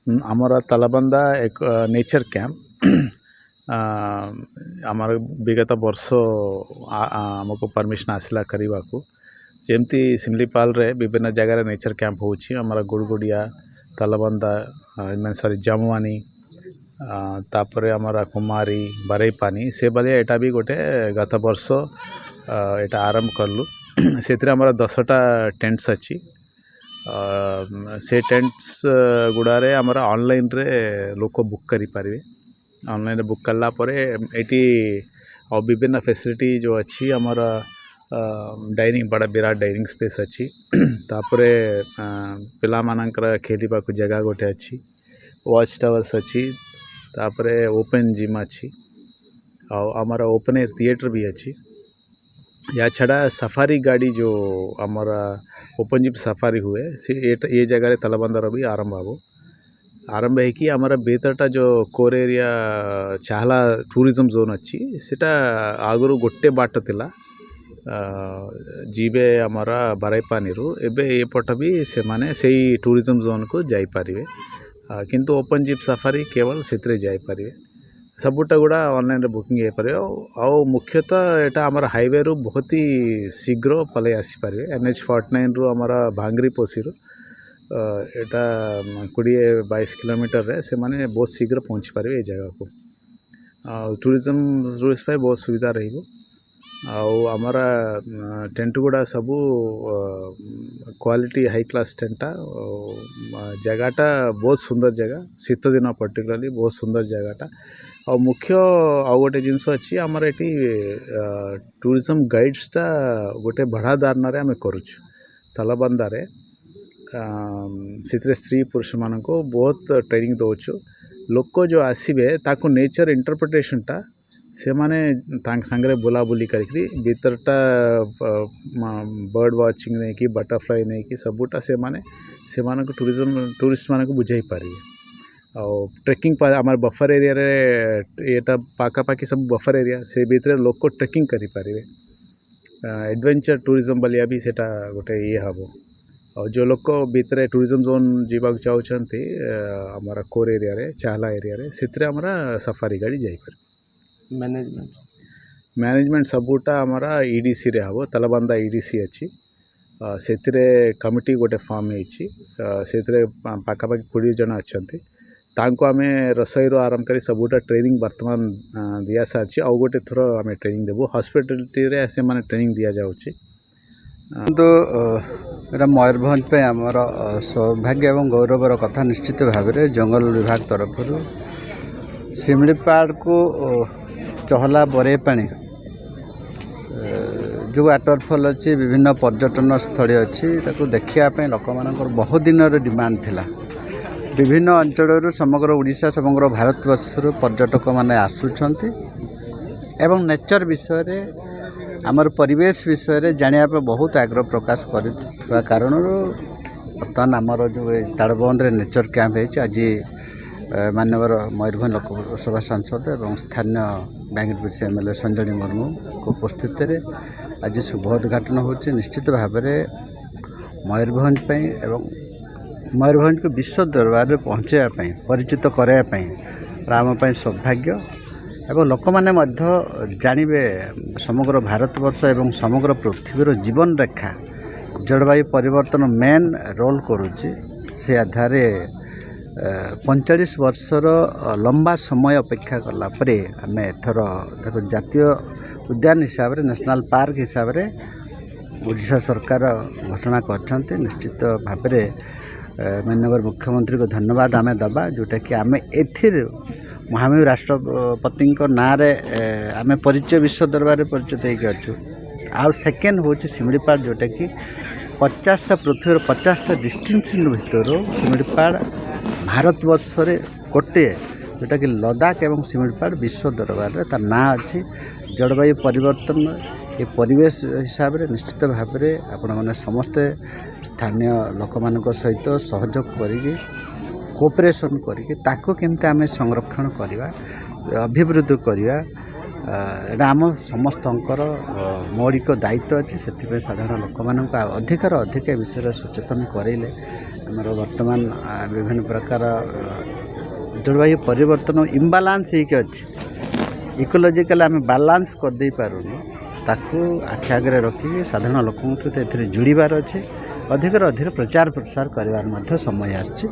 ଆମର ତାଲବନ୍ଦା ଏକ nature camp ଆମର ବିଗତ ବର୍ଷ ଆମକୁ ପରମିଶନ ଆସିଲା କରିବାକୁ। ଯେମିତି ଶିମିଳିପାଳରେ ବିଭିନ୍ନ ଜାଗାରେ ନେଚର କ୍ୟାମ୍ପ ହେଉଛି। ଆମର ଗୁଡ଼ଗୁଡ଼ିଆ, ତାଲବନ୍ଦା, ସରି ଜାମୁଆନି, ତାପରେ ଆମର କୁମାରୀ, ବରେଇପାନି ସେଭଳିଆ ଏଇଟା ବି ଗୋଟେ ଗତ ବର୍ଷ ଏଇଟା ଆରମ୍ଭ କଲୁ। ସେଥିରେ ଆମର 10ଟା ଟେଣ୍ଟସ୍ ଅଛି। से टेंट्स गुड़ारे आमर ऑनलाइन रे लोक बुक करि पारिबे। ऑनलाइन बुक कला परे एटी विभिन्न फैसिलिटी जो अच्छी आमर डाइनिंग बड़ा विराट डाइनिंग स्पेस अच्छी। तापरे पिला मानकर खेलिबा को जगह गोटे अच्छी, वॉच टावर्स अच्छी, तापरे ओपन जिम अच्छी, आमर ओपन एयर थिएटर भी अच्छी। या छड़ा सफारी गाड़ी जो आमर ओपन जिप सफारी हुए से ये जगह तालबंदार भी आरंभ है कि आमर बेतरटा जो कोर एरिया चाहला टूरिज्म जोन अच्छी सेटा आगुरु गोटे बाट थिला जीवे आमर बराईपानी रु एबे एपट भी से माने सेही टूरिज्म जोन को जाई पारिबे। किंतु ओपन जिप सफारी केवल सेतरे जाई पारिबे। सबुटा गुड़ा ऑनलाइन बुकिंग हो पारे। आउ मुख्यतः यहाँ आमर हाईवे रु बहुत ही शीघ्र पलि आसीपारे। NH49 रु आमर भांगरी पोसी रु एटा 20-22 किलोमीटर रे से माने बहुत शीघ्र पहुँची पारे ये जगह को। टूरिस्ट पे बहुत सुविधा रही। आमर टेंट गुड़ा सबू क्वालिटी हाई क्लास टेंटा। जगहटा बहुत सुंदर जगह, शीत दिन पर्टिकुलरली बहुत सुंदर जगहटा। और मुख्य आउ गोटे जिनस अच्छी आमर ये टूरिज्म गाइड्सटा गोटे भड़ा दारना आम करुचु तालबंदारे। से स्त्री पुरुष मान को बहुत ट्रेनिंग दौचु। लोक जो आसबे ताकू नेचर इंटरप्रिटेशनटा से माने सांगे बुलाबुली करी भीतरटा बर्ड वाचिंग नहीं कि बटरफ्लाई नहीं कि सबूटा से माने टूरिस्ट मान को बुझाई पारे। और ट्रेकिंग आम बफर एरिया रे एटा पाखापाखि सब बफर एरिया से भीतर लोक ट्रेकिंग करि पारिबे। एडवेंचर टूरिज्म बलिया भी सेटा गोटे ये हम। और जो लोक भीतर टूरिज्म जोन जीवा चाहते आमर कोर एरिया रे चाहला एरिया रे सेतरे आमर सफारी गाड़ी जाई पारे। मैनेजमेंट सबूटा आमर EDC रे हम। तालबंदा EDC अच्छी से कमिटी गोटे फॉर्म है। पाखापाखि 20 जन अच्छा तांको आमे रसोईर आरंभ करी सबूटा ट्रेनिंग वर्तमान दिया सारी। आउ गोटे थर आम ट्रेनिंग देबू हॉस्पिटैलिटी रे से माने ट्रेनिंग दिया जाउची। तो एटा मयूरभंज पे आमर सौभाग्य एवं गौरवर कथा निश्चित भाव में जंगल विभाग तरफ शिमिलीपाड़ को चहला बरेपानी जो वाटरफॉल अच्छी विभिन्न पर्यटन स्थली अच्छी देखा लोक मान बहुत दिन डिमांड थिला। विभिन्न अंचल समग्र ओडिशा समग्र भारतवर्ष पर्यटक माने आसुछंती एवं नेचर विषय रे आमर परिवेश विषय रे जानिया पे बहुत आग्रह प्रकाश कर कारण बर्तमान आमर जो तालबंद रे नेचर कैंप है आज माननीय मयूरभंज लोकसभा सांसद एवं स्थानीय बांगीरपोशी MLA संजनी मुर्मू को उपस्थित रे आज शुभ उद्घाटन होछि। निश्चित भाव में मयूरभंज एवं मयूरभंज को विश्व दरबार में पहुँचापी परिचित करायापी आम सौभाग्य एवं लोक मैंने जानवे समग्र भारतवर्ष एवं समग्र पृथ्वीर जीवन रेखा जलवायु परिवर्तन मेन रोल करुच्ची। से आधार 45 वर्षर लंबा समय अपेक्षा कला परे आम एथर देखो जातीय उद्यान हिसाब से नेशनल पार्क हिसाब से ओडिशा सरकार घोषणा करछन्ते। निश्चित भाव में माननीय मुख्यमंत्री को धन्यवाद आम दबा जोटा कि आम एथिर महामहिम राष्ट्रपति ना रे आम परिचय विश्व दरबार में परिचित होकर अच्छु। आउ सेकेंड हूँ शिमिलीपाड़ जोटा कि 50टा पृथ्वीर 50टा डिस्टिंक्शन भितर शिमिलीपाड़ भारतवर्ष रे गोटे जोटा कि लद्दाख एवं शिमिलीपाड़ विश्व दरबार में तार ना अच्छी। जलवायु परिवर्तन ये परिवेश हिसाब से निश्चित भाव में आपण मैंने समस्ते स्थानीय लोक मान सहित सहयोग करी कोऑपरेशन करी ताको केमते आमे संरक्षण करिवा अभिवृद्धि करिवा एटा आम समस्तंकर मौलिक दायित्व अच्छे। से साधारण लोक मान अधिकार अधिक विषय सचेतन करेले ଆମର ବର୍ତ୍ତମାନ ବିଭିନ୍ନ ପ୍ରକାର ଜଳବାୟୁ ପରିବର୍ତ୍ତନ ଇମ୍ବାଲାନ୍ସ ହେଇକି ଅଛି। ଇକୋଲୋଜିକାଲି ଆମେ ବାଲାନ୍ସ କରିଦେଇ ପାରୁନୁ, ତାକୁ ଆଖି ଆଗରେ ରଖିକି ସାଧାରଣ ଲୋକଙ୍କ ସହିତ ଏଥିରେ ଯୋଡ଼ିବାର ଅଛି। ଅଧିକରୁ ଅଧିକ ପ୍ରଚାର ପ୍ରସାର କରିବାର ମଧ୍ୟ ସମୟ ଆସିଛି।